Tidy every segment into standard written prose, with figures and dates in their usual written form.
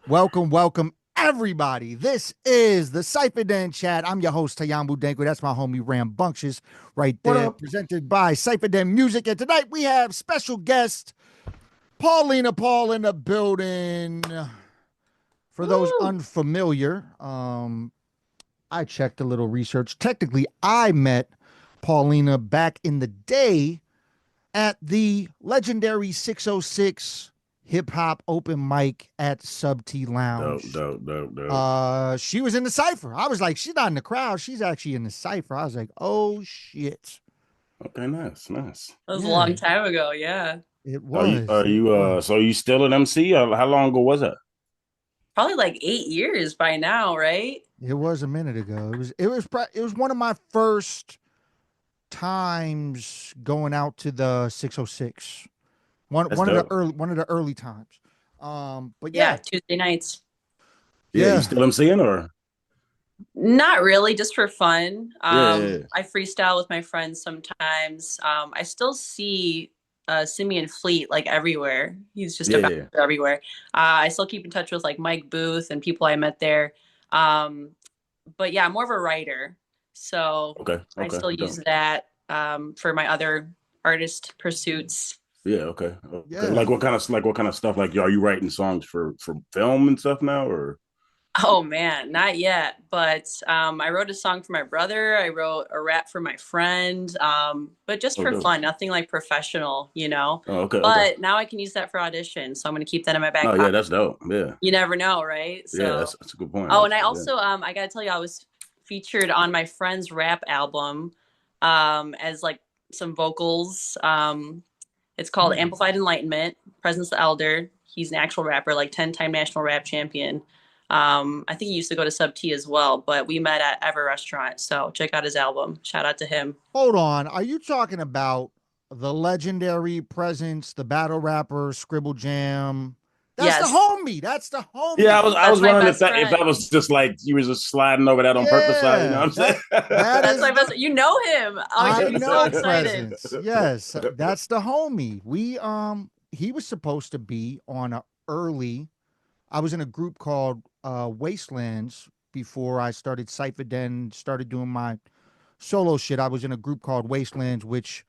Welcome, everybody. This is the CyphaDen Chat. I'm your host, Tayambu Denko. That's my homie Rambunctious right What there, up? presented by CyphaDen Music. And tonight we have special guest Paulina Pahl in the building. For those Woo! unfamiliar, I checked a little research. Technically, I met Paulina back in the day at the legendary 606 hip hop open mic at Sub T Lounge. Dope. She was in the cipher. I was like, she's not in the crowd. She's actually in the cipher. I was like, oh shit. Okay, nice. That was a Yeah. long time ago. Yeah. It Are you, was. are It you, was. so you still an MC? How long ago was that? Probably like 8 years by now, right? It was a minute ago. It was one of my first times going out to the 606. One That's one of the dope. early times. But Yeah, yeah. Tuesday nights. Yeah, you Yeah. still MCing or? Not really, just for fun. Yeah. I freestyle with my friends sometimes. I still see Simeon Fleet like everywhere. He's just about Yeah. everywhere. I still keep in touch with like Mike Booth and people I met there. Um, but yeah, I'm more of a writer. So Okay. I Okay. still use Dope. that for my other artist pursuits. Yeah. Okay. Okay. Yeah. What kind of stuff? Like, are you writing songs for film and stuff now, or? Oh man, not yet. But I wrote a song for my brother. I wrote a rap for my friend. But just Oh, for dope. fun, nothing like professional, you know. Oh, okay. Okay. But now I can use that for audition, so I'm gonna keep that in my back Oh, yeah. pocket. That's dope. Yeah. You never know, right? Yeah. So, That's a good point, oh, and I actually. Yeah. also I gotta tell you, I was featured on my friend's rap album as like some vocals. It's called Hmm. Amplified Enlightenment. Presence the Elder. He's an actual rapper, like 10-time national rap champion. I think he used to go to Sub T as well, but we met at Ever Restaurant. So check out his album. Shout out to him. Hold on. Are you talking about the legendary presence, the battle rapper, Scribble Jam? That's the Yes, homie. That's the Yeah, I homie. was I that's was my wondering best if that friend. was just like you was just sliding over that on purpose. You know Yeah, what I'm saying? that That's is my the best. You know him. Oh, he's I gonna be so know excited. presence. Yes, that's the homie. He was supposed to be on a early. I was in a group called Wastelands before I started CyphaDen, started doing my solo shit. I was in a group called Wastelands, which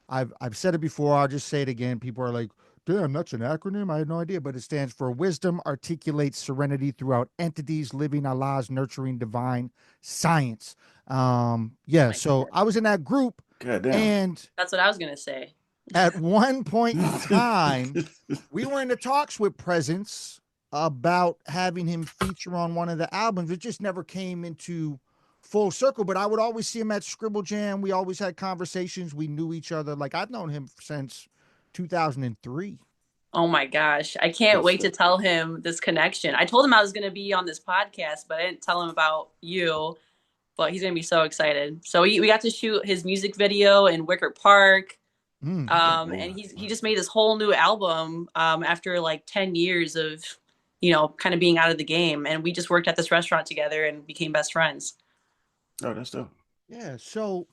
I've said it before. I'll just say it again. People are like, "Damn, that's an acronym." I had no idea, but it stands for Wisdom Articulates Serenity Throughout Entities Living Allah's Nurturing Divine Science. Oh Yeah. my So God. I was in that group, God damn. and That's what I was gonna say. at one point in time, we were in the talks with Presence about having him feature on one of the albums. It just never came into full circle, but I would always see him at Scribble Jam. We always had conversations. We knew each other. Like I've known him since 2003. Oh my gosh. I can't That's wait to tell him this connection. I told him I was gonna be on this podcast, but I didn't tell him about you. But he's gonna be so excited. So we got to shoot his music video in Wicker Park. Mm. And he just made this whole new album after like 10 years of, kind of being out of the game. And we just worked at this restaurant together and became best friends. Oh, that's dope. Yeah. So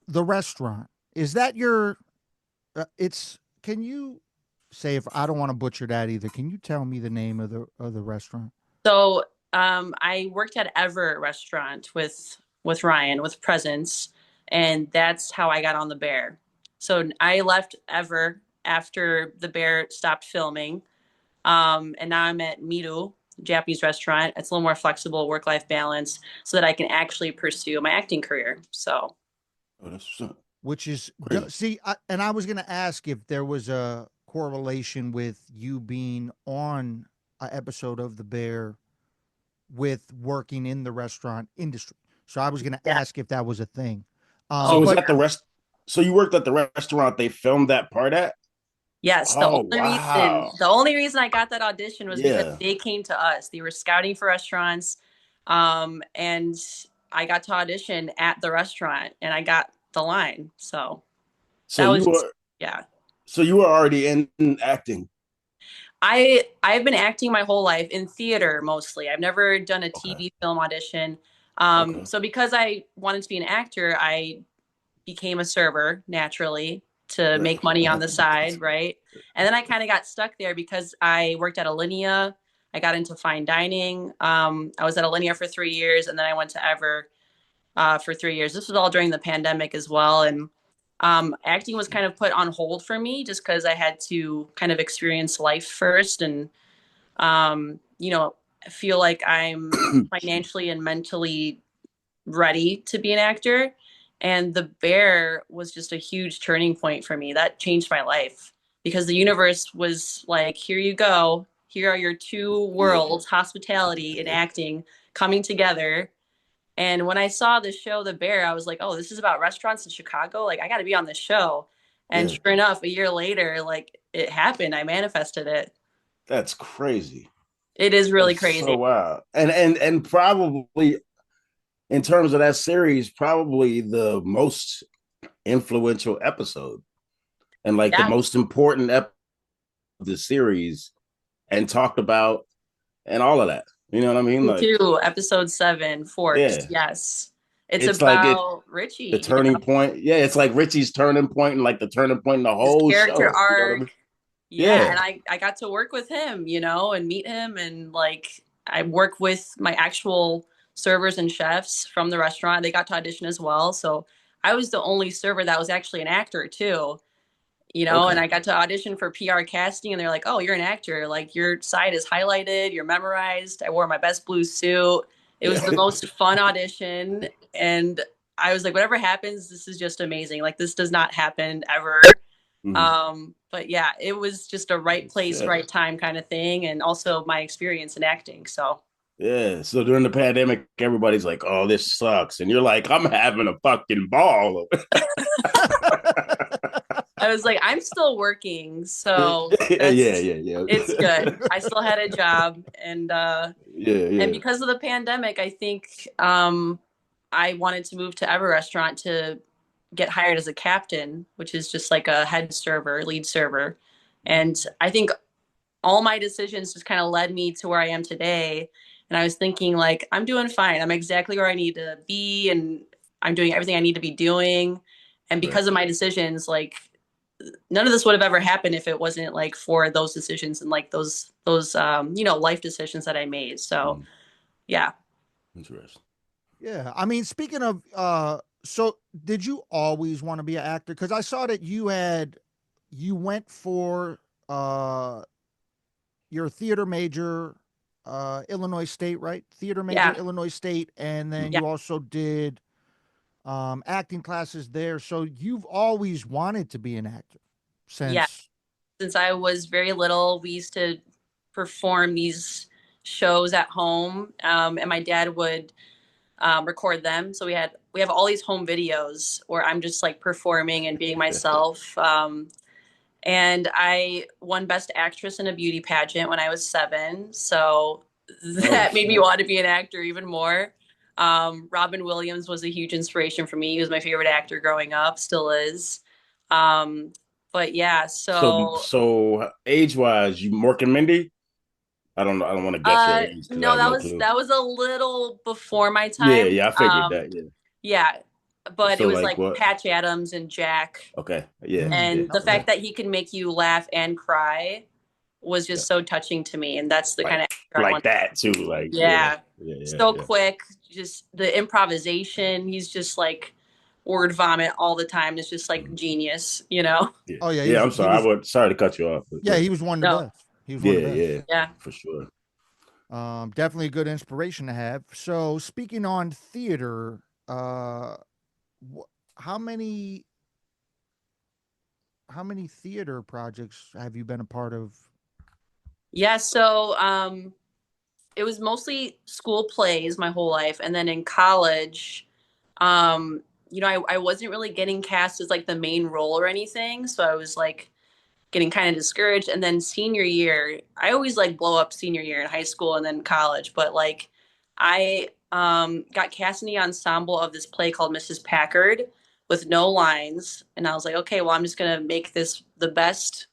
the restaurant, is that your, can you say, if I don't want to butcher that either, can you tell me the name of the restaurant? So I worked at Ever Restaurant with Ryan with Presence, and that's how I got on the Bear. So I left Ever after the Bear stopped filming, and now I'm at Miru Japanese restaurant. It's a little more flexible work-life balance, so that I can actually pursue my acting career. So Oh, that's what's up. Which is, Great. see, and I was going to ask if there was a correlation with you being on an episode of The Bear with working in the restaurant industry. So I was going to yeah. ask if that was a thing. So is But that the rest? So you worked at the restaurant they filmed that part at? Yes, Oh, wow. the only reason I got that audition was because Yeah. they came to us. They were scouting for restaurants, and I got to audition at the restaurant, and I got the line. So So that you was just, were yeah. so you were already in acting. I've been acting my whole life in theater mostly. I've never done a Okay. TV film audition. Okay. So because I wanted to be an actor, I became a server naturally to make money on the side, right? And then I kind of got stuck there because I worked at Alinea. I got into fine dining. I was at Alinea for 3 years, and then I went to Ever for 3 years. This was all during the pandemic as well. And acting was kind of put on hold for me just because I had to kind of experience life first and, you know, feel like I'm financially and mentally ready to be an actor. And The Bear was just a huge turning point for me. That changed my life because the universe was like, here you go. Here are your two worlds, hospitality and acting, coming together. And when I saw the show, The Bear, I was like, oh, this is about restaurants in Chicago. Like, I got to be on this show. And Yeah. sure enough, a year later, like it happened. I manifested it. That's crazy. It is really That's crazy. so wild. And probably in terms of that series, probably the most influential episode and like the Yeah. most important episode of the series and talked about and all of that. You know what I mean? Like, Two, episode 7, Forks. yeah, Yes. It's it's like about Richie, the turning point. Yeah, it's like Richie's turning point and like the turning point in the his whole character show. You know what I arc. mean? Yeah. And Yeah, I got to work with him, and meet him. And like, I work with my actual servers and chefs from the restaurant. They got to audition as well. So I was the only server that was actually an actor too. And okay. I got to audition for PR casting, and they're like, oh, you're an actor. Like, your side is highlighted, you're memorized. I wore my best blue suit. It was the Yeah. most fun audition. And I was like, whatever happens, this is just amazing. Like, this does not happen ever. Mhm. But yeah, it was just a right place, Shit. right time kind of thing. And also my experience in acting. So Yeah. So during the pandemic, everybody's like, "Oh, this sucks," and you're like, "I'm having a fucking ball." I was like, I'm still working. So Yeah, yeah. it's good. I still had a job. And Yeah. because of the pandemic, I think I wanted to move to Ever Restaurant to get hired as a captain, which is just like a head server, lead server. And I think all my decisions just kind of led me to where I am today. And I was thinking, like, I'm doing fine. I'm exactly where I need to be, and I'm doing everything I need to be doing. And Right. because of my decisions, like, none of this would have ever happened if it wasn't like for those decisions and like those life decisions that I made. So yeah. Interesting. Yeah. I mean, speaking of, so did you always want to be an actor? Because I saw that you went for your theater major, Illinois State, right? Theater major, Yeah. Illinois State, and then Yeah. you also did acting classes there. So you've always wanted to be an actor Yeah. since. Since I was very little, we used to perform these shows at home, and my dad would record them. So we have all these home videos where I'm just like performing and being myself. And I won Best Actress in a beauty pageant when I was 7. So that made me want to be an actor even more. Robin Williams was a huge inspiration for me. He was my favorite actor growing up, still is. But yeah, So age wise, you Mork and Mindy? I don't know. I don't want to guess your age because I no, have no clue. that was a little before my Yeah, time. I figured that. Yeah. Yeah, but it So was like like what? Patch Adams and Jack. Okay. Yeah. And the Okay. fact that he can make you laugh and cry was just so touching to me. And that's the kind of actor I like want. that too. Like Yeah. So yeah. quick, just the improvisation. He's just like word vomit all the time. It's just like genius. Yeah. Oh yeah, Yeah. I'm sorry. Sorry to cut you off. But, yeah, he was one of the No. best. He was one of the best. Yeah. Yeah. For sure. Definitely a good inspiration to have. So speaking on theater, how many theater projects have you been a part of? Yeah. So it was mostly school plays my whole life. And then in college, I wasn't really getting cast as like the main role or anything. So I was like getting kind of discouraged. And then senior year, I always like blow up senior year in high school and then college. But like I got cast in the ensemble of this play called Mrs. Packard with no lines. And I was like, okay, well, I'm just going to make this the best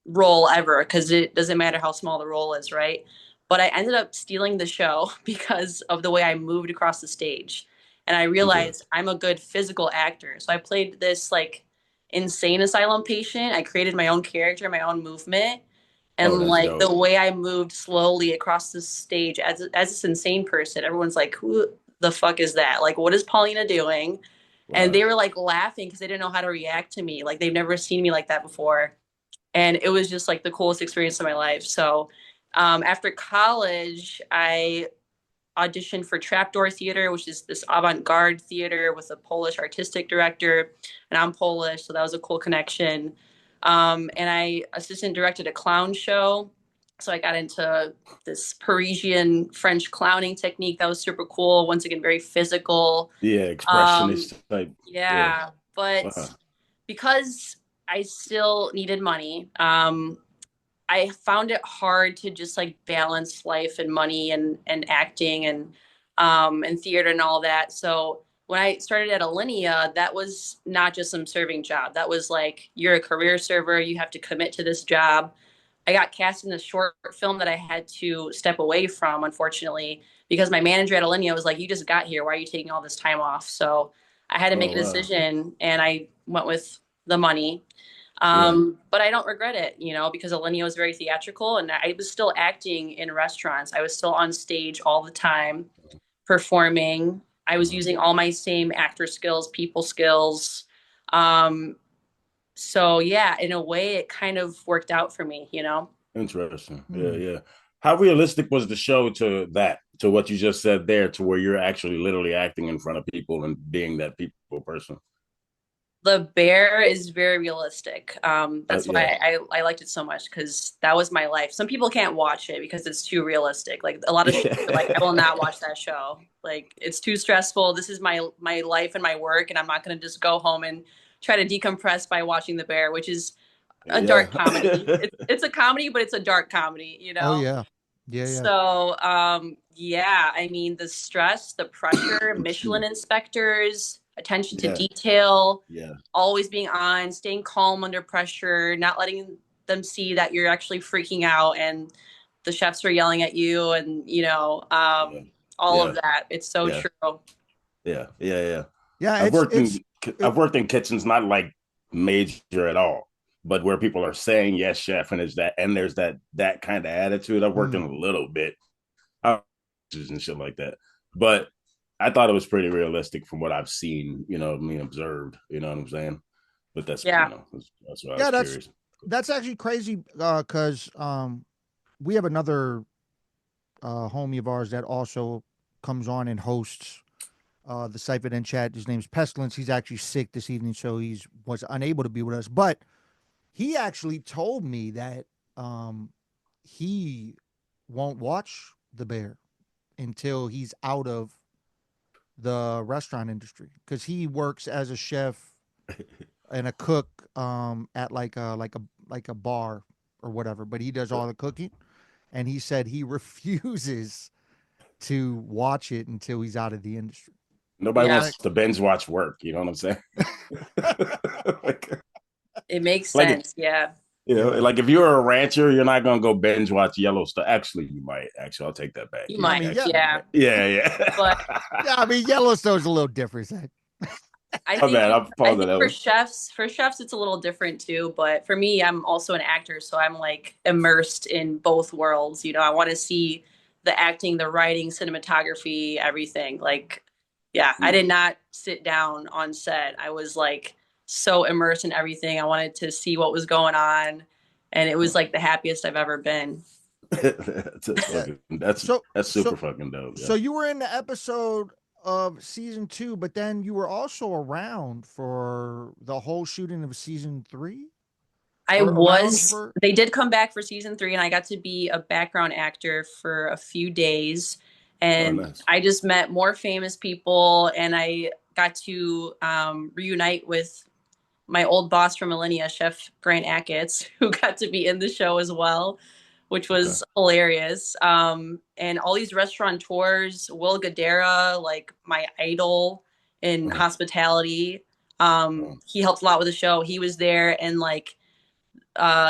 role ever because it doesn't matter how small the role is, right? But I ended up stealing the show because of the way I moved across the stage. And I realized I'm a good physical actor. So I played this like insane asylum patient. I created my own character, my own movement. And Oh, that's like the dope. way I moved slowly across the stage as this insane person, everyone's like, who the fuck is that? Like, what is Paulina doing? And Wow. they were like laughing because they didn't know how to react to me. Like they've never seen me like that before. And it was just like the coolest experience of my life. So after college, I auditioned for Trapdoor Theater, which is this avant-garde theater with a Polish artistic director, and I'm Polish, so that was a cool connection. And I assistant directed a clown show, so I got into this Parisian French clowning technique that was super cool. Once again, very physical. Yeah, Um, expressionist type. Yeah. yeah, but Wow. because I still needed money, I found it hard to just like balance life and money and acting and theater and all that. So when I started at Alinea, that was not just some serving job. That was like you're a career server, you have to commit to this job. I got cast in this short film that I had to step away from, unfortunately, because my manager at Alinea was like, "You just got here. Why are you taking all this time off?" So I had to Oh make a wow. decision, and I went with the money. Yeah. But I don't regret it, because Alinea was very theatrical and I was still acting in restaurants. I was still on stage all the time, performing. I was Uh-huh. using all my same actor skills, people skills. Um, so yeah, in a way, it kind of worked out for me. Interesting. Yeah, Hmm. yeah. How realistic was the show to that, to what you just said there, to where you're actually literally acting in front of people and being that people person? The bear is very realistic. That's Yeah. why I liked it so much because that was my life. Some people can't watch it because it's too realistic. Like a lot of shows are like, I will not watch that show. Like it's too stressful. This is my life and my work, and I'm not going to just go home and try to decompress by watching The Bear, which is a Yeah. dark comedy. It's a comedy, but it's a dark comedy, you Oh know? yeah, yeah, yeah. So, yeah, I mean, the stress, the pressure, Excuse Michelin me. inspectors, attention to Yeah. detail, Yeah. always being on, staying calm under pressure, not letting them see that you're actually freaking out and the chefs are yelling at you and, Yeah. all of Yeah. that. It's so Yeah. true. Yeah. Yeah. Yeah. Yeah, I've worked it's in it, I've worked in kitchens, not like major at all, but where people are saying yes, chef, and there's that kind of attitude. I've worked in mm, a little bit and shit like that, but I thought it was pretty realistic from what I've seen. Observed. You know what I'm saying? But Yeah. that's why I yeah, was that's curious. that's actually crazy because we have another homie of ours that also comes on and hosts the CyphaDen Chat. His name's Pestilence. He's actually sick this evening, so he's was unable to be with us. But he actually told me that he won't watch The Bear until he's out of the restaurant industry because he works as a chef and a cook at like a bar or whatever. But he does all the cooking, and he said he refuses to watch it until he's out of the industry. Nobody Yeah. Like, wants to binge watch work. You know what I'm saying? like, It makes like sense. Yeah. yeah, like if you're a rancher, you're not gonna go binge watch Yellowstone. Actually, you might. Actually, I'll take that back. You You I might. mean, yeah, actually Yeah. might. Yeah, But yeah. yeah. I mean, Yellowstone's a little different. Zach. I My think bad. I'll I pause on think that for one. chefs it's a little different too, but for me I'm also an actor, so I'm like immersed in both worlds. I want to see the acting, the writing, cinematography, everything. Like yeah, I did not sit down on set. I was like so immersed in everything. I wanted to see what was going on and it was like the happiest I've ever been. Yeah. That's So super so fucking dope. Yeah. so you were in the episode of season 2, but then you were also around for the whole shooting of season 3, I or around was, for. they did come back for season 3, and I got to be a background actor for a few days. Oh, And nice. I just met more famous people, and I got to reunite with my old boss from Millennia, Chef Grant Achatz, who got to be in the show as well, which Okay. was hilarious. And all these restaurateurs, Will Guidara, like my idol in Uh-huh. hospitality, Uh-huh. he helped a lot with the show. He was there, and like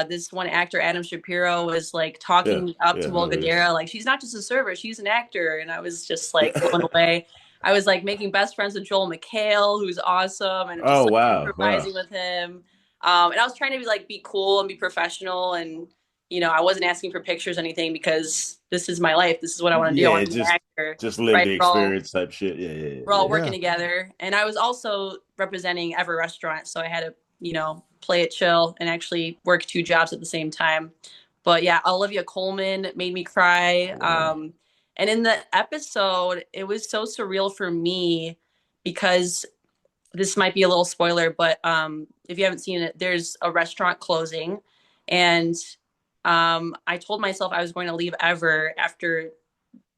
this one actor, Adam Shapiro, was like Yeah. talking me up Yeah. to I know who it is. Olga, like she's not just a server, she's an actor, and I was just like blown Yeah. away. I was like making best friends with Joel McHale, who's awesome, and just Oh like wow. Wow. improvising with him. And I was trying to be cool and be professional, and I wasn't asking for pictures or anything because this is my life. This is what I want to do. I Yeah, want to be an actor, just live right? the experience type shit. Yeah, yeah, We're all yeah. working Yeah. together. And I was also representing Ever Restaurant. So I had to, play it chill and actually work two jobs at the same time. But yeah, Olivia Colman made me cry. And in the episode, it was so surreal for me because this might be a little spoiler, but if you haven't seen it, there's a restaurant closing. And I told myself I was going to leave Ever after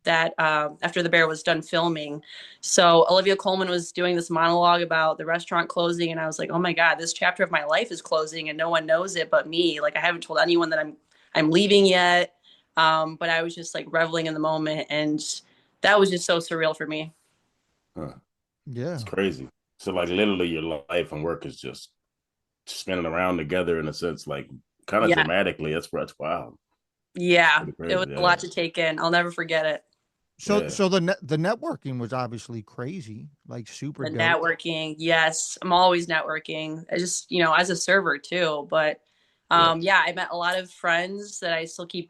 the bear was done filming. So Olivia Colman was doing this monologue about the restaurant closing, and I was like, oh my god, this chapter of my life is closing, and no one knows it but me. Like I haven't told anyone that I'm leaving yet. But I was just like reveling in the moment, and that was just so surreal for me. Huh. Yeah. It's crazy. So like literally your life and work is just spinning around together in a sense, like kind of Yeah, dramatically. That's wild. yeah, Pretty it was crazy. a lot Yeah. to take in. I'll never forget it. So Yeah. the networking was obviously crazy, like super The dope. networking, yes, I'm always networking. I just, as a server too. But Yeah. yeah, I met a lot of friends that I still keep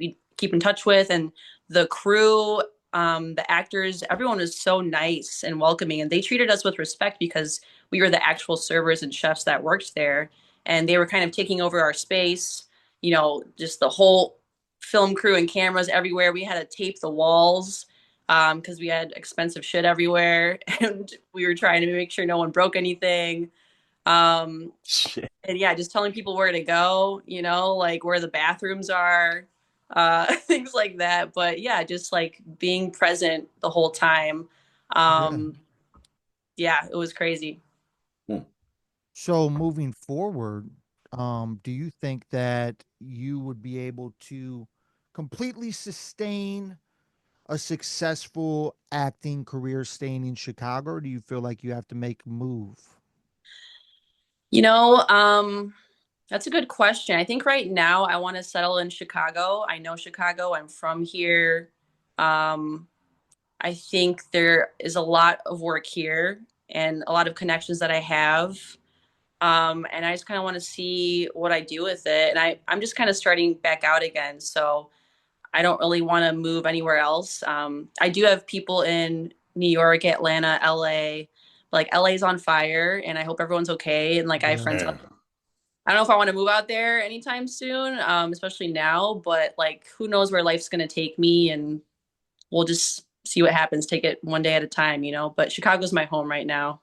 in touch with, and the crew, the actors, everyone was so nice and welcoming, and they treated us with respect because we were the actual servers and chefs that worked there, and they were kind of taking over our space. Just the whole film crew and cameras everywhere. We had to tape the walls because we had expensive shit everywhere and we were trying to make sure no one broke anything. Um, Shit. and yeah, just telling people where to go, like where the bathrooms are, things like that. But yeah, just like being present the whole time. Yeah. Um, yeah, it was crazy. Hmm. So moving forward, do you think that you would be able to completely sustain a successful acting career staying in Chicago, or do you feel like you have to make a move? You know, um, that's a good question. I think right now I want to settle in Chicago. I know Chicago. I'm from here. Um, I think there is a lot of work here and a lot of connections that I have. And I just kind of want to see what I do with it. And I'm just kind of starting back out again. So I don't really want to move anywhere else. I do have people in New York, Atlanta, LA. Like LA's on fire and I hope everyone's okay. And like I have Yeah. friends. Man. I don't know if I want to move out there anytime soon, especially now, but like who knows where life's going to take me and we'll just see what happens. Take it one day at a time. But Chicago's my home right now.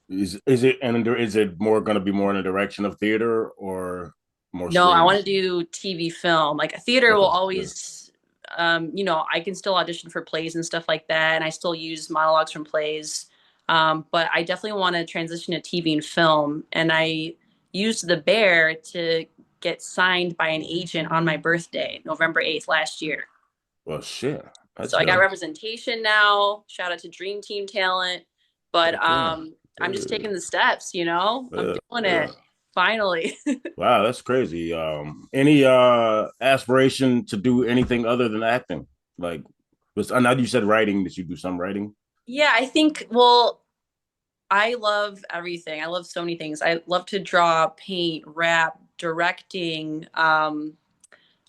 Is it is it more going to be more in the direction of theater or more No, I want screen? to do TV film. Like a theater will Okay. Yeah. always, I can still audition for plays and stuff like that, and I still use monologues from plays. But I definitely want to transition to TV and film. And I used the bear to get signed by an agent on my birthday, November 8th last year. Well, shit. That's So I got dope. representation now. Shout out to Dream Team Talent. But Heck yeah. I'm just taking the steps. I'm doing Yeah. it finally. Wow, that's crazy. Any aspiration to do anything other than acting? Like, I know you said writing. That you do some writing? Yeah, I think, well, I love everything. I love so many things. I love to draw, paint, rap, directing. I'm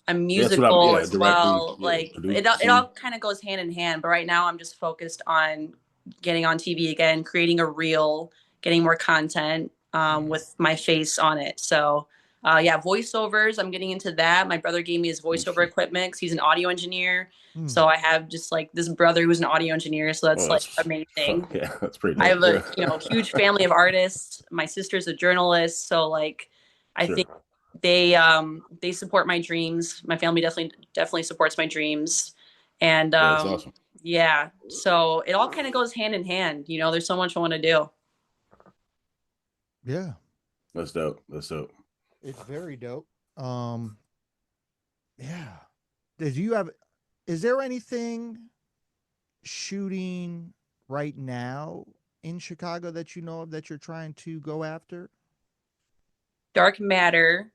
Yeah, that's what I'm. musical Yeah, as directing. well. Yeah, Like it producing. all kind of goes hand in hand. But right now, I'm just focused on getting on TV again, creating a reel, getting more content with my face on it. So, yeah, voiceovers. I'm getting into that. My brother gave me his voiceover equipment because he's an audio engineer. Hmm. So I have just like this brother who's an audio engineer. So Oh, that's like that's amazing. yeah, that's pretty I dope. have a Yeah, huge family of artists. My sister's a journalist, so like I sure. think they support my dreams. My family definitely supports my dreams, and Yeah, that's awesome. yeah, so it all kind of goes hand in hand. There's so much I want to do. Yeah. That's dope. That's dope. It's very dope. Um, yeah. Did you have is there anything shooting right now in Chicago that you know of that you're trying to go after? Dark Matter,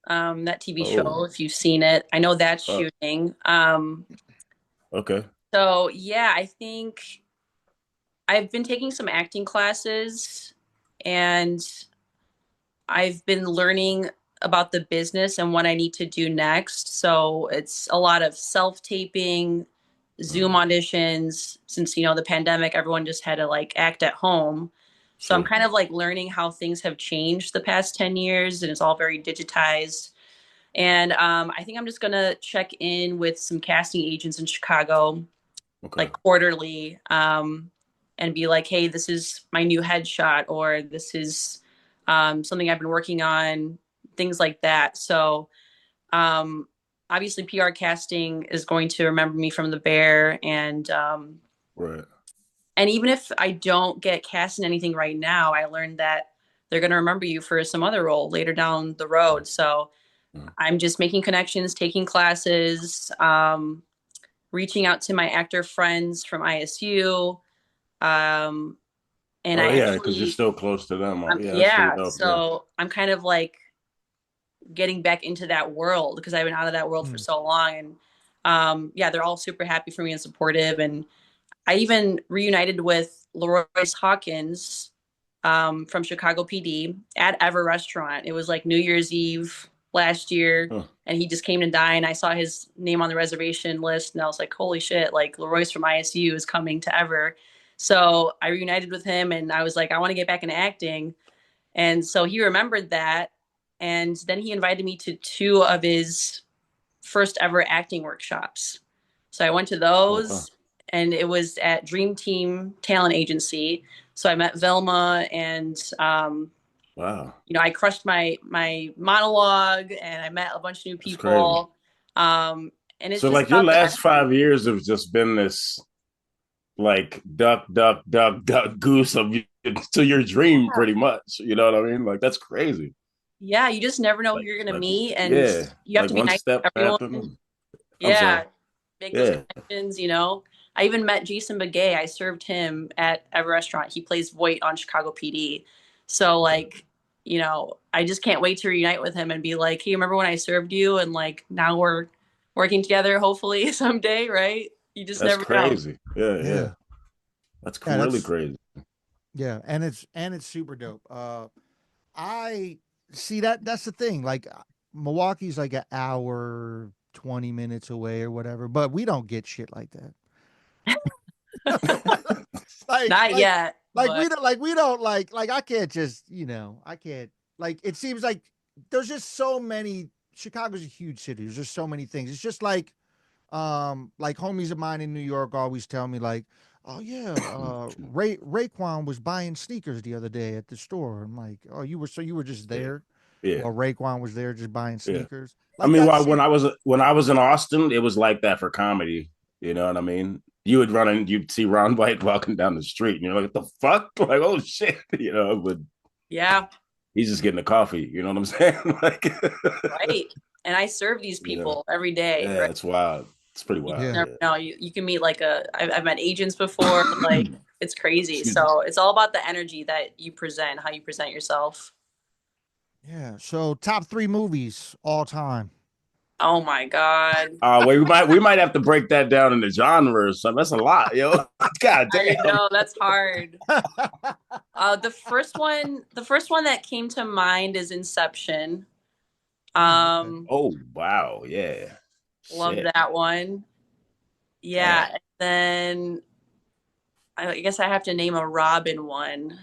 that TV Oh, show, if you've seen it, I know that's uh, shooting. okay. So yeah, I think I've been taking some acting classes and I've been learning about the business and what I need to do next. So it's a lot of self-taping, Zoom auditions. Since, the pandemic, everyone just had to like act at home. So I'm kind of like learning how things have changed the past 10 years, and it's all very digitized. And I think I'm just going to check in with some casting agents in Chicago, like quarterly, and be like, hey, this is my new headshot, or this is something I've been working on, things like that. So obviously PR casting is going to remember me from The Bear. And Right. and even if I don't get cast in anything right now, I learned that they're going to remember you for some other role later down the road. So I'm just making connections, taking classes, reaching out to my actor friends from ISU. And because you're still close to them. So I'm kind of like getting back into that world because I've been out of that world for so long. And they're all super happy for me and supportive. And I even reunited with Leroyce Hawkins from Chicago PD at Ever Restaurant. It was like New Year's Eve last year, and he just came to dine. I saw his name on the reservation list, and I was like, holy shit, like Leroyce from ISU is coming to Ever. So I reunited with him, and I was like, I want to get back into acting. And so he remembered that. And then he invited me to 2 of his first ever acting workshops. So I went to those, and it was at Dream Team Talent Agency. So I met Velma, and I crushed my monologue, and I met a bunch of new people. And it's so just like your last 5 years have just been this like duck, duck, duck, duck, goose to your dream, pretty much. You know what I mean? Like that's crazy. Yeah, you just never know who you're gonna meet, and you have to be one nice step to everyone. Make those connections. I even met Jason Begay. I served him at a restaurant. He plays Voight on Chicago PD. So like, I just can't wait to reunite with him and be like, hey, remember when I served you? And like now we're working together, hopefully someday, right? You just never crazy. know. Yeah. That's really crazy. Yeah, and it's super dope. I see that's the thing. Like Milwaukee's like an hour, 20 minutes away or whatever, but we don't get shit like that. Not yet. We don't I can't just, I can't it seems like there's just so many. Chicago's a huge city. There's just so many things. It's just like homies of mine in New York always tell me like, oh yeah, Raekwon was buying sneakers the other day at the store. I'm like, oh, you were just there? Yeah. Well, Raekwon was there just buying sneakers. Like, when I was in Austin, it was like that for comedy. You know what I mean? You would run and you'd see Ron White walking down the street, and you're like, what the fuck? Like, oh shit, but he's just getting a coffee. You know what I'm saying? Like, right. And I serve these people every day. Yeah, right? It's wild. It's pretty wild. You can meet I've met agents before. Like it's crazy. So it's all about the energy that you present, how you present yourself. Yeah. So top 3 movies all time. Oh my God. We might have to break that down into genres. So that's a lot, yo. God damn. I know, that's hard. The first one that came to mind is Inception. Oh wow, yeah. Love that one. Yeah. And then I guess I have to name a Robin one.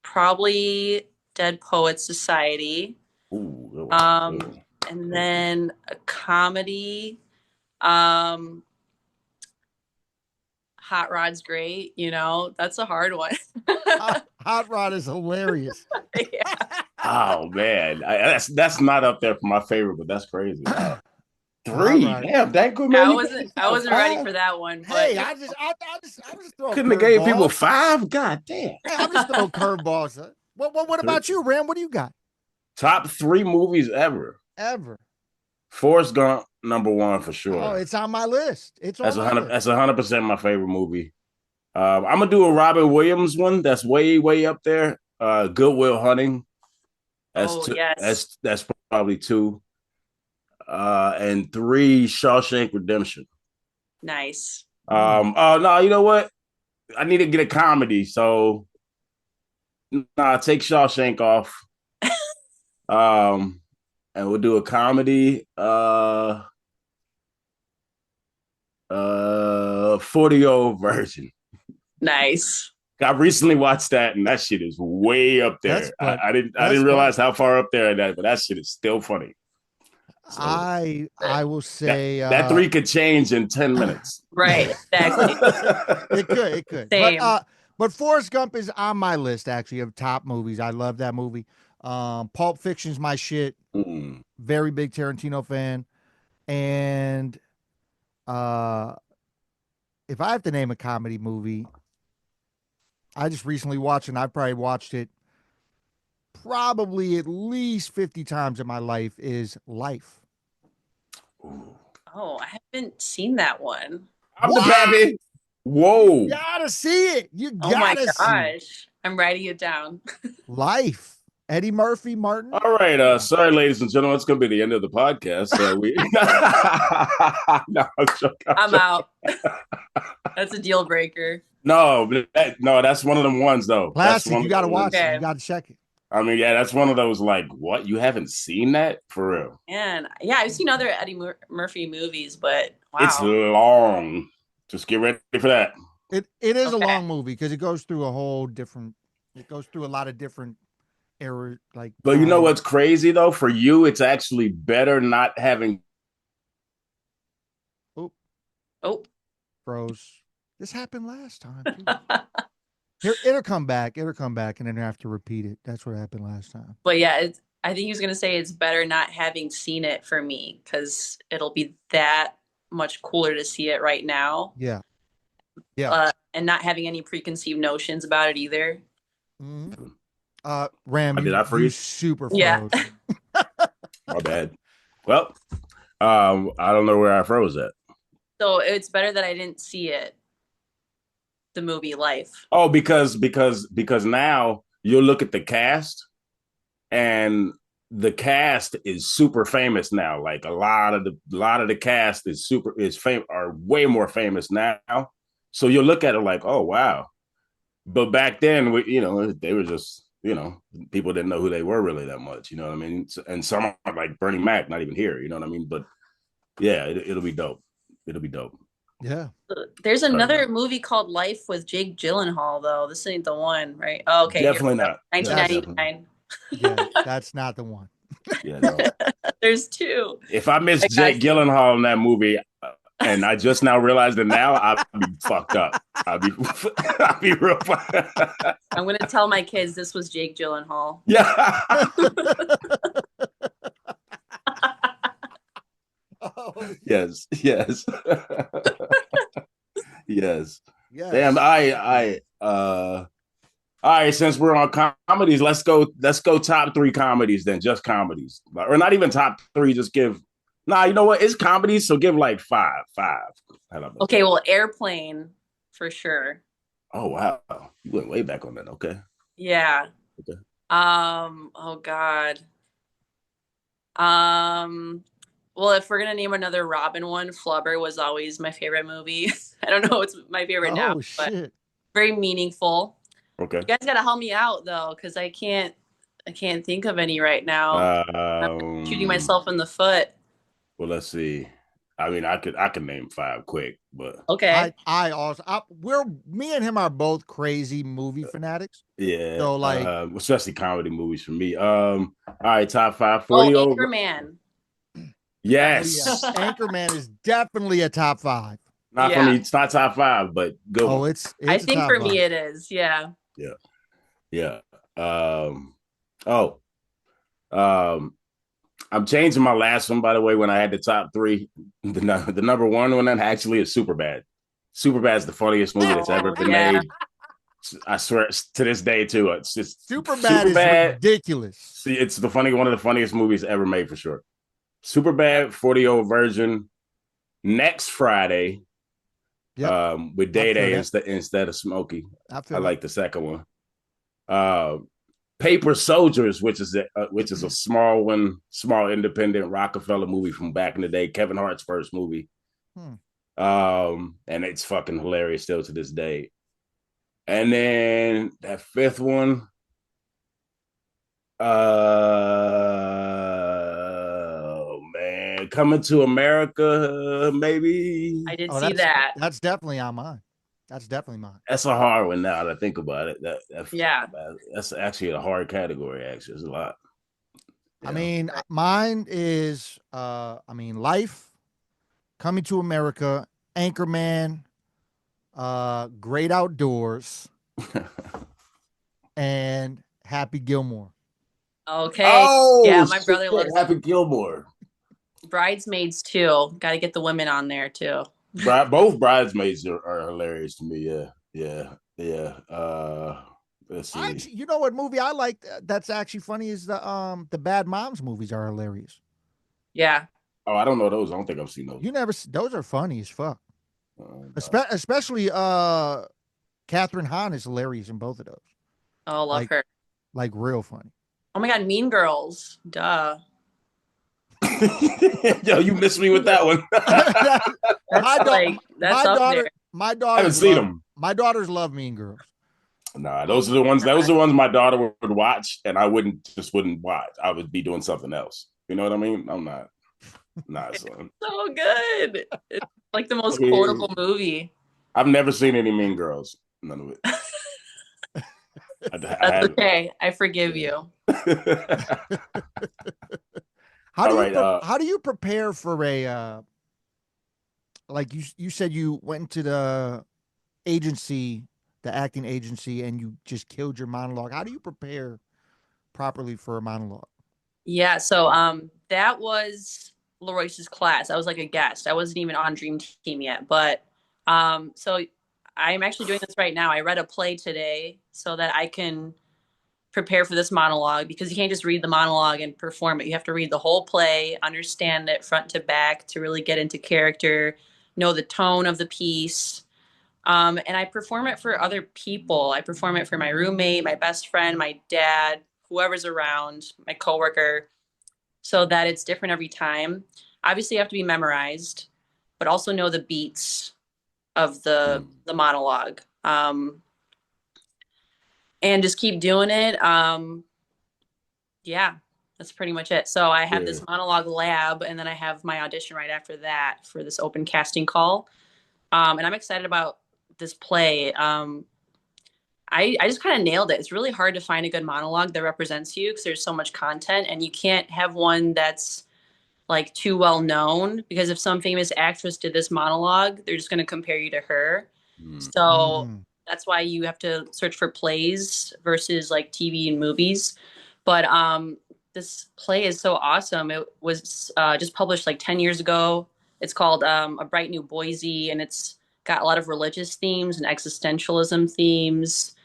Probably Dead Poets Society. Ooh, and then a comedy. Hot Rod's great, that's a hard one. Hot Rod is hilarious. Yeah. Oh man, that's not up there for my favorite, but that's crazy. 3, damn, that good man. I wasn't ready for that one. But hey, I just throwing couldn't have gave people 5. God damn. Hey, I'm just throwing curveballs. What about you, Ram? What do you got? Top 3 movies ever. Forrest Gump, number 1 for sure. Oh, it's on my list. That's 100% my favorite movie. I'm gonna do a Robin Williams one. That's way, way up there. Good Will Hunting. That's probably 2. And 3, Shawshank Redemption. Nice. Oh no, you know what? I need to get a comedy, so take Shawshank off. and we'll do a comedy. 40-year-old virgin. Nice. I recently watched that, and that shit is way up there. I didn't realize how far up there that, but that shit is still funny. So, I will say that 3 could change in 10 minutes. Right, exactly. It could. Same. But Forrest Gump is on my list actually of top movies. I love that movie. Pulp Fiction's my shit. Very big Tarantino fan. And if I have to name a comedy movie, I just recently watched it, and I've probably watched it probably at least 50 times in my life, is Life. Oh, I haven't seen that one. I'm the pappy. Whoa. You gotta see it. You gotta see it. Oh my gosh. I'm writing it down. Life. Eddie Murphy, Martin. All right. Sorry, ladies and gentlemen. It's going to be the end of the podcast. I'm out. That's a deal breaker. No, that's one of them ones, though. Classic. You got to watch it. You got to check it. I mean, yeah, that's one of those, like, what? You haven't seen that? For real? And yeah, I've seen other Eddie Murphy movies, but wow. It's long. Just get ready for that. It is a long movie because it goes through a lot of different errors. But you know what's crazy, though? For you, it's actually better not having. Oh. Froze. This happened last time, too. It'll come back, and then I have to repeat it. That's what happened last time. But yeah, I think he was going to say it's better not having seen it for me, because it'll be that much cooler to see it right now. Yeah. And not having any preconceived notions about it either. Mm-hmm. Ram, did I freeze? Super froze. Yeah. My bad. Well, I don't know where I froze at. So it's better that I didn't see it. The movie Life. Oh, because now you'll look at the cast, and the cast is super famous now. Like a lot of the cast are way more famous now. So you'll look at it like, oh wow. But back then, they were just, people didn't know who they were really that much. You know what I mean? And some are like Bernie Mac, not even here. You know what I mean? But yeah, it'll be dope. It'll be dope. Yeah. There's another movie called Life with Jake Gyllenhaal, though. This ain't the one, right? Oh, okay. Definitely not. 1999. Yeah, that's not the one. Yeah, no. There's 2. If I miss Jake Gyllenhaal in that movie, and I just now realized it now, I'll be fucked up. I'll be real. I'm gonna tell my kids this was Jake Gyllenhaal. Yeah. Yes. Yes. Damn, all right, since we're on comedies, let's go top 3 comedies then, just comedies. Or not even top 3, just give. Nah, you know what? It's comedies, so give like 5. Okay, well, Airplane for sure. Oh wow. You went way back on that, okay. Yeah. Okay. Oh God. Well, if we're gonna name another Robin one, Flubber was always my favorite movie. I don't know what's my favorite now, but very meaningful. Okay. You guys gotta help me out though, because I can't think of any right now. I'm shooting myself in the foot. Well, let's see. I mean, I could name 5 quick, but okay. Me and him are both crazy movie fanatics. Yeah. So like, especially comedy movies for me. All right, top 5. 40 over. Anchorman. Yes. Anchorman is definitely a top 5. Not for me. It's not top 5, but go. Oh, it's I think for me it is. Yeah. Yeah. I'm changing my last one, by the way, when I had the top 3. The number 1 one actually is Superbad. Superbad is the funniest movie that's ever been made. I swear, to this day, too. It's just Superbad is ridiculous. See, it's one of the funniest movies ever made, for sure. Superbad, 40-year-old virgin, next Friday, with Day Day instead of Smokey. I like the second one. Paper Soldiers, which is a small independent Rockefeller movie from back in the day, Kevin Hart's first movie. And it's fucking hilarious still to this day. And then that 5th one, like Coming to America, maybe. I did see that. That's definitely on mine. That's definitely mine. That's a hard one now that I think about it. Yeah. That's actually a hard category, actually. There's a lot. I mean, mine is Life, Coming to America, Anchorman, Great Outdoors, and Happy Gilmore. Okay. Oh, yeah, my brother loves Happy Gilmore. Bridesmaids too. Got to get the women on there too. Both Bridesmaids are hilarious to me. Yeah. Let's see. You know what movie I like that's actually funny is the Bad Moms movies are hilarious. Yeah. Oh, I don't know those. I don't think I've seen those. Those are funny as fuck. Especially Catherine Hahn is hilarious in both of those. Oh, love her. Like real funny. Oh my God, Mean Girls. Duh. Yo, you missed me with that one. My daughter. I haven't seen them. My daughters love Mean Girls. Nah, those are the ones. Those are the ones my daughter would watch, and I wouldn't watch. I would be doing something else. You know what I mean? I'm not. Son. So good. It's like the most quotable movie. I've never seen any Mean Girls. None of it. That's okay. I forgive you. How do you prepare for a like you said you went into the acting agency, and you just killed your monologue? How do you prepare properly for a monologue? Yeah, so that was LaRoyce's class. I was like a guest. I wasn't even on Dream Team yet, but so I'm actually doing this right now. I read a play today so that I can prepare for this monologue, because you can't just read the monologue and perform it. You have to read the whole play, understand it front to back to really get into character, know the tone of the piece. And I perform it for other people. I perform it for my roommate, my best friend, my dad, whoever's around, my coworker, so that it's different every time. Obviously, you have to be memorized, but also know the beats of the monologue. And just keep doing it. Yeah, that's pretty much it. So I have this monologue lab, and then I have my audition right after that for this open casting call. And I'm excited about this play. I just kind of nailed it. It's really hard to find a good monologue that represents you, because there's so much content, and you can't have one that's like too well known, because if some famous actress did this monologue, they're just going to compare you to her. So that's why you have to search for plays versus like TV and movies. But this play is so awesome. It was just published like 10 years ago. It's called A Bright New Boise, and it's got a lot of religious themes and existentialism themes.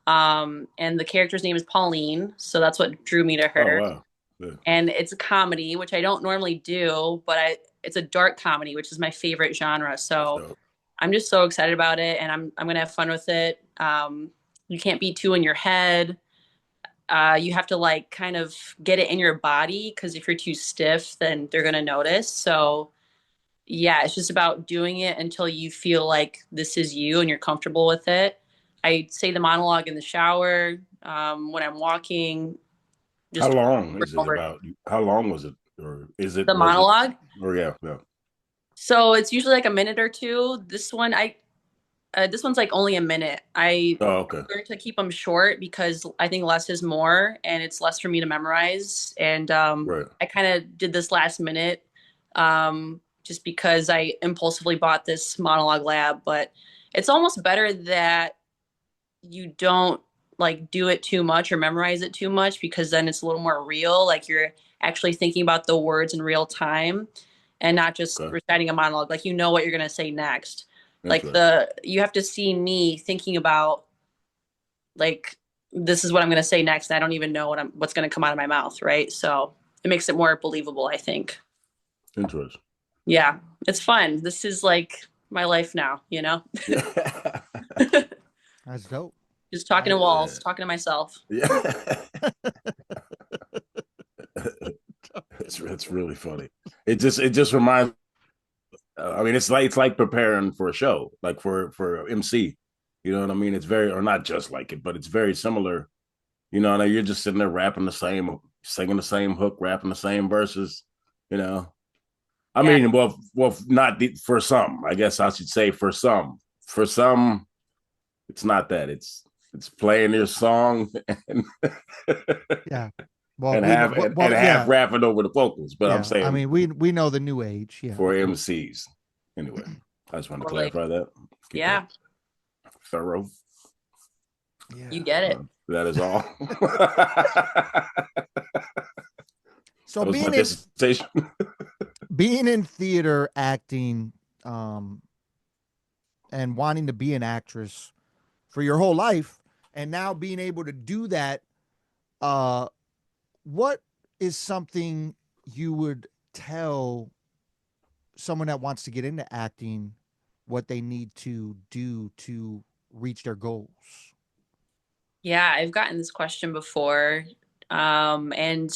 And the character's name is Pauline, so that's what drew me to her. Oh, wow. Yeah. And it's a comedy, which I don't normally do, but it's a dark comedy, which is my favorite genre. So I'm just so excited about it, and I'm going to have fun with it. You can't be too in your head. You have to like kind of get it in your body, because if you're too stiff, then they're going to notice. So yeah, it's just about doing it until you feel like this is you and you're comfortable with it. I say the monologue in the shower, when I'm walking. How long is it about? How long was it? Or is it the monologue? Yeah. So it's usually like a minute or two. This one, this one's like only a minute. I learned to keep them short, because I think less is more, and it's less for me to memorize. And I kind of did this last minute, just because I impulsively bought this monologue lab. But it's almost better that you don't like do it too much or memorize it too much, because then it's a little more real. Like you're actually thinking about the words in real time, and not just reciting a monologue. Like, you know what you're going to say next. That's you have to see me thinking about, like, this is what I'm going to say next. And I don't even know what's going to come out of my mouth. Right. So it makes it more believable, I think. Interesting. Yeah. It's fun. This is like my life now, you know? That's dope. Just talking to walls, talking to myself. Yeah. It's really funny. It just reminds. I mean, it's like preparing for a show, like for MC. You know what I mean? It's very, or not just like it, but it's very similar. You know, you're just sitting there rapping singing the same hook, rapping the same verses. You know, I mean, well, not for some. I guess I should say for some. For some, it's not that. It's playing your song and Yeah. Well, and have rapping over the vocals. But I'm saying, I mean, we know the new age. Yeah. For MCs. Anyway, I just want to clarify that. Keep that thorough. Yeah. You get it. That is all. So being in theater, acting, and wanting to be an actress for your whole life, and now being able to do that, what is something you would tell someone that wants to get into acting what they need to do to reach their goals? Yeah, I've gotten this question before. And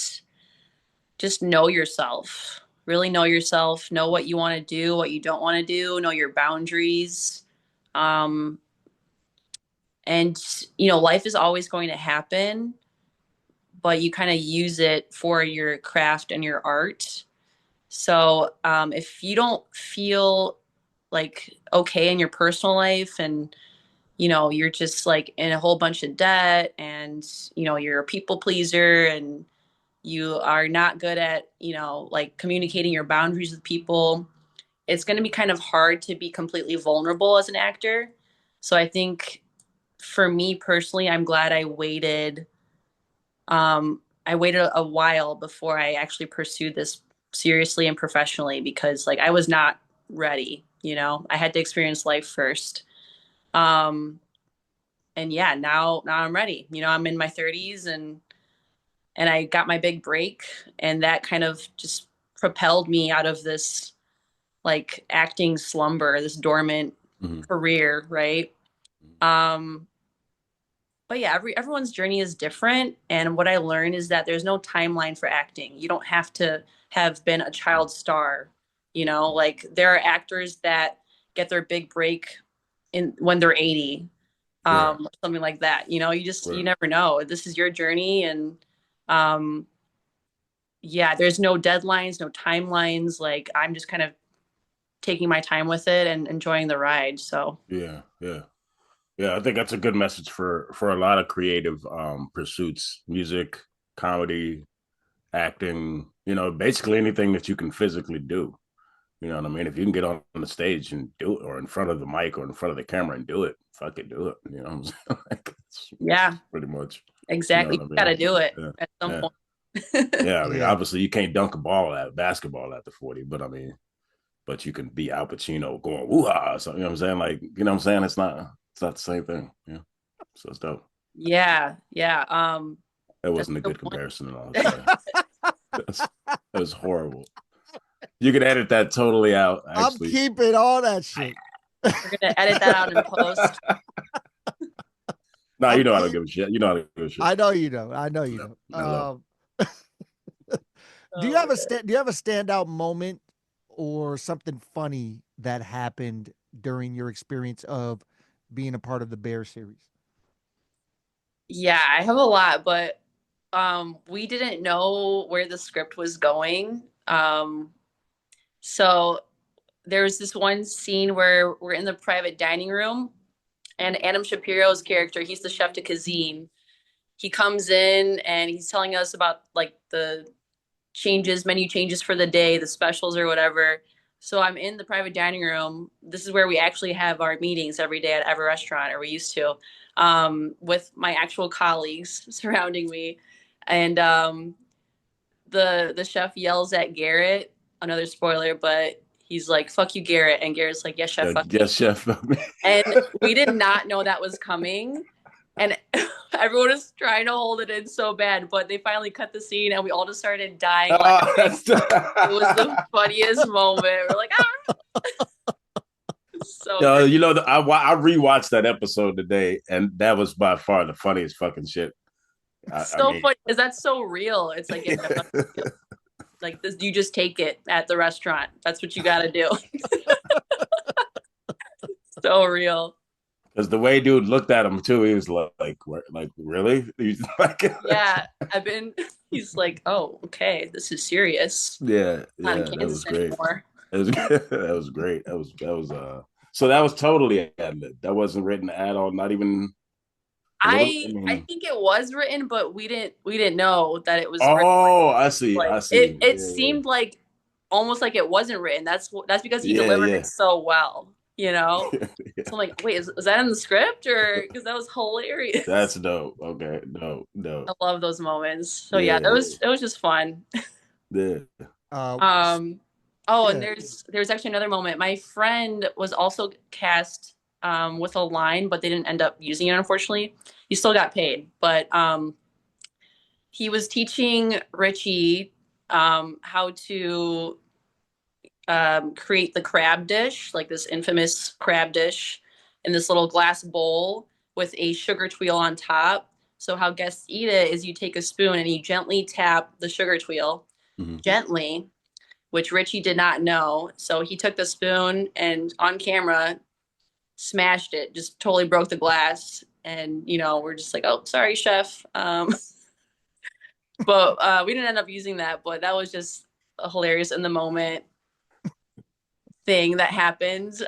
just know yourself. Really know yourself. Know what you want to do, what you don't want to do. Know your boundaries. And, life is always going to happen, but you kind of use it for your craft and your art. So if you don't feel like okay in your personal life and you're just like in a whole bunch of debt and you're a people pleaser and you are not good at like communicating your boundaries with people, it's going to be kind of hard to be completely vulnerable as an actor. So I think for me personally, I'm glad I waited a while before I actually pursued this seriously and professionally, because like I was not ready. I had to experience life first. And yeah, now I'm ready. I'm in my 30s and I got my big break, and that kind of just propelled me out of this like acting slumber, this dormant career, right? But yeah, everyone's journey is different, and what I learned is that there's no timeline for acting. You don't have to have been a child star. Like there are actors that get their big break when they're 80. Something like that. You never know. This is your journey. And there's no deadlines, no timelines. Like I'm just kind of taking my time with it and enjoying the ride. So yeah. I think that's a good message for a lot of creative pursuits: music, comedy, acting, basically anything that you can physically do. You know what I mean? If you can get on the stage and do it, or in front of the mic or in front of the camera and do it, fucking do it. You know what I'm saying? Yeah. Pretty much. Exactly. You got to do it at some point. Yeah, I mean, obviously you can't dunk a basketball after 40, but you can be Al Pacino going woo-ha or something. You know what I'm saying? Like, you know what I'm saying? It's not the same thing. Yeah. So it's dope. Yeah. That wasn't a good comparison at all. That was horrible. You can edit that totally out. Actually. I'm keeping all that shit. We're gonna edit that out in post. No, you know I don't give a shit. You know I don't give a shit. I know you know. Do you have a standout moment or something funny that happened during your experience of being a part of the Bear series? Yeah, I have a lot, but we didn't know where the script was going. So there's this one scene where we're in the private dining room, and Adam Shapiro's character, he's the chef de cuisine. He comes in and he's telling us about like the menu changes for the day, the specials or whatever. So I'm in the private dining room. This is where we actually have our meetings every day at every restaurant, or we used to, with my actual colleagues surrounding me. And the chef yells at Garrett, another spoiler, but he's like, "Fuck you, Garrett." And Garrett's like, "Yes, chef, fuck yes, you." chef. And we did not know that was coming. And everyone was trying to hold it in so bad, but they finally cut the scene and we all just started dying. It was the funniest moment. We're like, So I rewatched that episode today, and that was by far the funniest fucking shit. Funny because that's so real. It's like like this, you just take it at the restaurant. That's what you got to do. So real. Because the way dude looked at him too, he was like really? He's like, yeah, He's like, oh, okay, this is serious. Yeah, Not in that was Kansas great. anymore. That was that was great. So that was totally ad lib. That wasn't written at all. Not even a little. I think it was written, but we didn't know that it was written. Oh, I see. Like I see. it seemed like almost like it wasn't written. That's because he Yeah, delivered yeah. it so well, you know. Yeah. So I'm like, wait, is that in the script or because that was hilarious? That's dope. Okay, dope. I love those moments. So yeah, Yeah, it was just fun. yeah. Oh, and there's actually another moment. My friend was also cast with a line, but they didn't end up using it, unfortunately. He still got paid, but he was teaching Richie how to create the crab dish, like this infamous crab dish in this little glass bowl with a sugar tweel on top. So how guests eat it is you take a spoon and you gently tap the sugar tweel, gently, which Richie did not know. So he took the spoon and on camera smashed it, just totally broke the glass. And, we're just like, oh, sorry, chef. But we didn't end up using that, but that was just a hilarious in the moment thing that happened.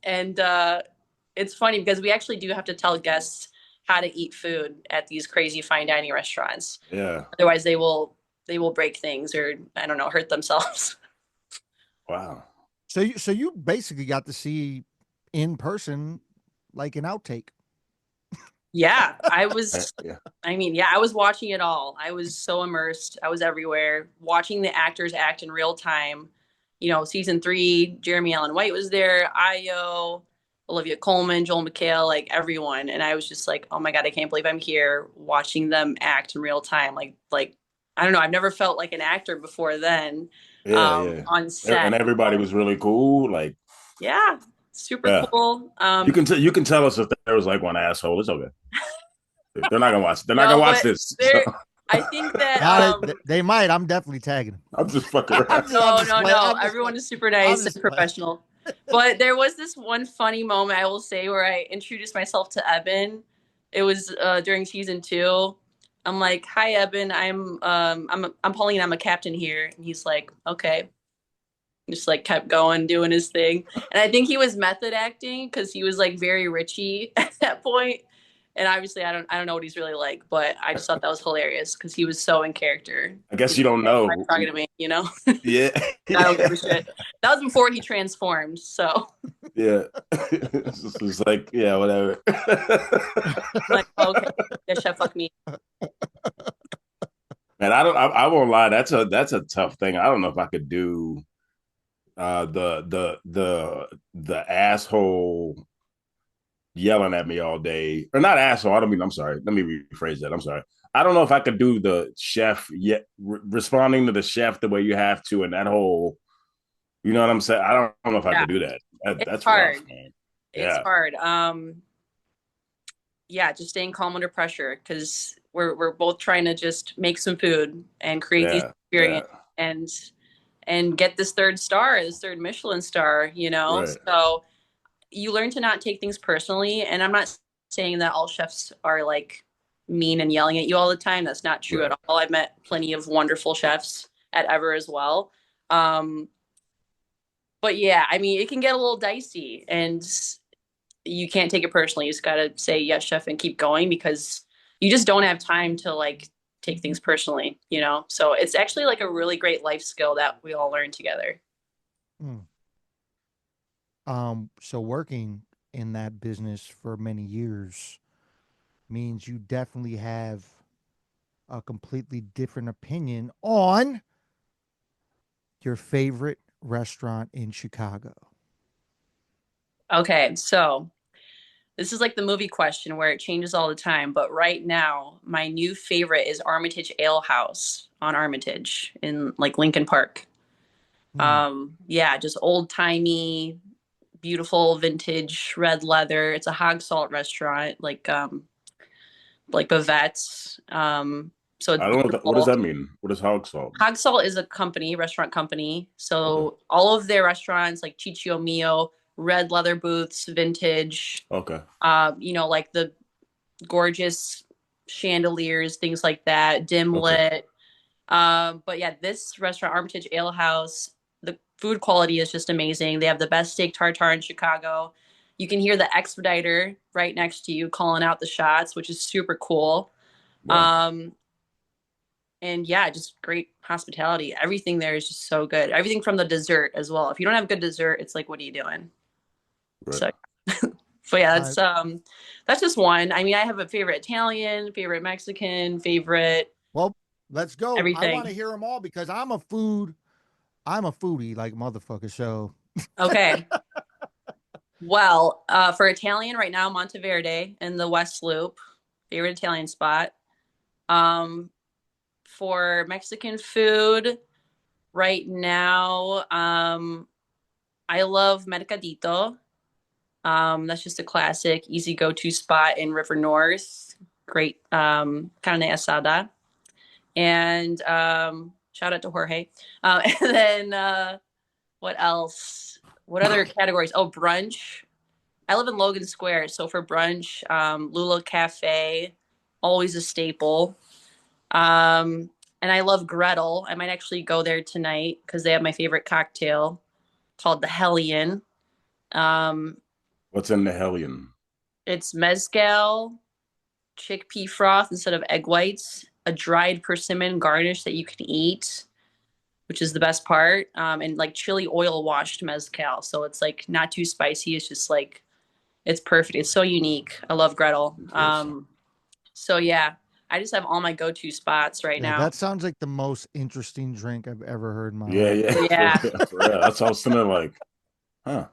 And it's funny because we actually do have to tell guests how to eat food at these crazy fine dining restaurants. Yeah. Otherwise they will break things or I don't know, hurt themselves. Wow. So you basically got to see in person like an outtake. Yeah, I was I was watching it all. I was so immersed. I was everywhere, watching the actors act in real time. Season 3, Jeremy Allen White was there, Io, Olivia Colman, Joel McHale, like everyone. And I was just like, oh my God, I can't believe I'm here watching them act in real time. Like I don't know, I've never felt like an actor before then. Yeah. On set. And everybody was really cool. Like, yeah, super cool. You can tell us if there was like one asshole. It's okay. They're not gonna watch. They're not gonna watch this. So. I think that they might. I'm definitely tagging them. I'm just fucking around. No. Everyone is super nice and professional. But there was this one funny moment I will say where I introduced myself to Eben. It was during season 2. I'm like, "Hi, Eben. I'm Paulina. I'm a captain here." And he's like, "Okay." Just like kept going, doing his thing. And I think he was method acting because he was like very Richie at that point. And obviously, I don't know what he's really like, but I just thought that was hilarious because he was so in character. I guess you don't know. Talking to me, Yeah. I don't give a shit. That was before he transformed, so. Yeah. It's like, yeah, whatever. Like, okay, yeah, chef, fuck me. Man, I won't lie. That's a tough thing. I don't know if I could do the asshole yelling at me all day, or not asshole. I'm sorry. Let me rephrase that. I'm sorry. I don't know if I could do the chef yet responding to the chef the way you have to, and that whole, you know what I'm saying? I don't know if I could do that. That's hard. Rough, man. It's hard. Yeah, just staying calm under pressure because we're both trying to just make some food and create these experience and get this third Michelin star, Right. So you learn to not take things personally. And I'm not saying that all chefs are like mean and yelling at you all the time. That's not true at all. I've met plenty of wonderful chefs at Ever as well. But yeah, I mean, it can get a little dicey and you can't take it personally. You just got to say, yes, chef, and keep going because you just don't have time to like take things personally, So it's actually like a really great life skill that we all learn together. So working in that business for many years means you definitely have a completely different opinion on your favorite restaurant in Chicago. Okay, so this is like the movie question where it changes all the time. But right now, my new favorite is Armitage Ale House on Armitage in like Lincoln Park. Yeah, just old timey, beautiful vintage red leather. It's a hog salt restaurant, like Bavette's. So it's I don't know. What does that mean? What is hog salt? Hog Salt is a restaurant company. So all of their restaurants, like Chichio Mio, red leather booths, vintage. Okay. Like the gorgeous chandeliers, things like that, dim lit. But yeah, this restaurant, Armitage Ale House, the food quality is just amazing. They have the best steak tartare in Chicago. You can hear the expediter right next to you calling out the shots, which is super cool. Wow. And yeah, just great hospitality. Everything there is just so good. Everything from the dessert as well. If you don't have good dessert, it's like, what are you doing? Right. So, but yeah, that's just one. I mean, I have a favorite Italian, favorite Mexican, favorite. Well, let's go. Everything. I want to hear them all because I'm a foodie like motherfucker. So okay. Well, for Italian right now, Monteverde in the West Loop, favorite Italian spot. For Mexican food right now, I love Mercadito. That's just a classic, easy go-to spot in River North. Great carne asada. And shout out to Jorge. And then what else? What other categories? Oh, brunch. I live in Logan Square, so for brunch, Lula Cafe, always a staple. And I love Gretel. I might actually go there tonight because they have my favorite cocktail called the Hellion. What's in the Hellion? It's mezcal, chickpea froth instead of egg whites, a dried persimmon garnish that you can eat, which is the best part, and like chili oil washed mezcal. So it's like not too spicy. It's just like, it's perfect. It's so unique. I love Gretel. So yeah, I just have all my go-to spots right now. That sounds like the most interesting drink I've ever heard in my life. Yeah. For real. That's how I was thinking, like, huh.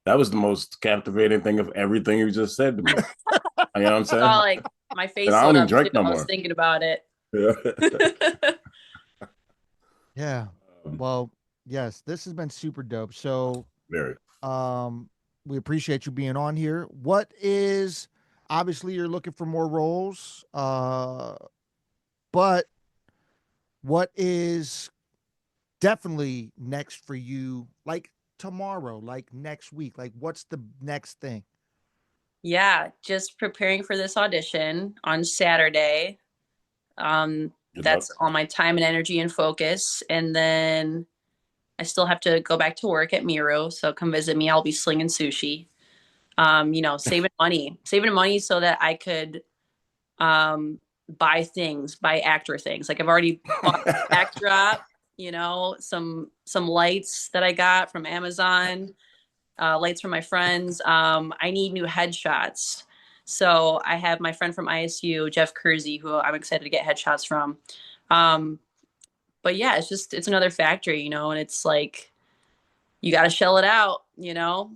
That was the most captivating thing of everything you just said to me. You know what I'm saying? Oh, like my face. I don't even drink no more. I was thinking about it. Yeah. Well, yes, this has been super dope. So very. We appreciate you being on here. What is, obviously you're looking for more roles, but what is definitely next for you? Like tomorrow, like next week, like what's the next thing? Yeah, just preparing for this audition on Saturday. That's all my time and energy and focus. And then I still have to go back to work at Miro. So come visit me. I'll be slinging sushi. Saving money so that I could buy actor things. Like I've already bought a backdrop, some lights that I got from Amazon, lights from my friends. I need new headshots. So I have my friend from ISU, Jeff Kersey, who I'm excited to get headshots from. But yeah, it's another factory, and it's like, you got to shell it out,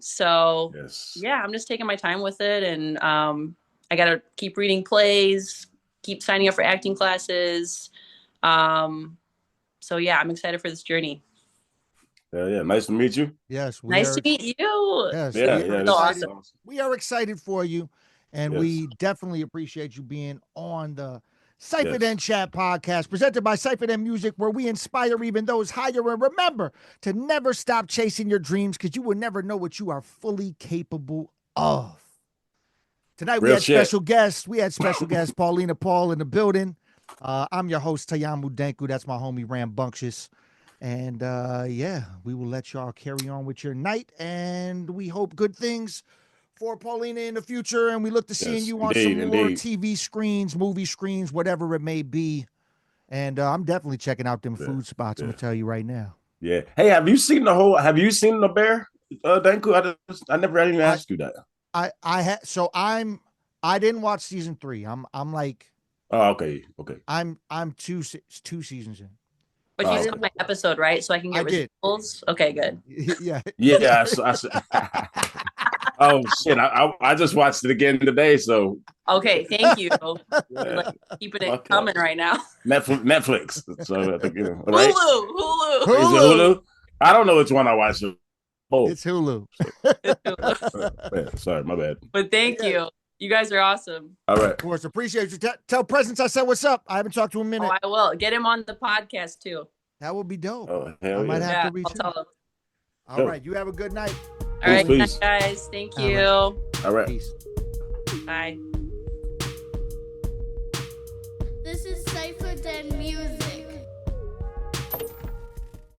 So yes. Yeah, I'm just taking my time with it. And I got to keep reading plays, keep signing up for acting classes. So yeah, I'm excited for this journey. Yeah. Nice to meet you. Yes. Nice to meet you. Yes. Yeah. So awesome. We are excited for you. And we definitely appreciate you being on the CyphaDen Chat Podcast, presented by CyphaDen Music, where we inspire even those higher. And remember to never stop chasing your dreams, because you will never know what you are fully capable of. Tonight we had special guests. We had special guest Paulina Pahl in the building. I'm your host, Tayamu Denku. That's my homie Rambunctious. And we will let y'all carry on with your night. And we hope good things for Paulina in the future, and we look to seeing you on some more TV screens, movie screens, whatever it may be. And I'm definitely checking out them food spots. I'm gonna tell you right now. Yeah. Hey, have you seen the Bear, Danku? I never even asked you that. I didn't watch season 3. I'm like, oh, okay. I'm two seasons in. But you saw my episode, right? So I can get results. Okay, good. Yeah. Oh shit! I just watched it again today. So okay, thank you. Keeping it coming right now. Netflix. So I think right? Hulu. Is it Hulu? I don't know which one I watched. Oh, it's Hulu. Sorry, my bad. But thank you. You guys are awesome. All right. Of course, appreciate you. Tell Presence I said what's up. I haven't talked to him in a minute. Oh, I will. Get him on the podcast too. That would be dope. Oh, hell I might have to reach him. All right. You have a good night. All right, guys. Thank you. All right. Peace. Bye.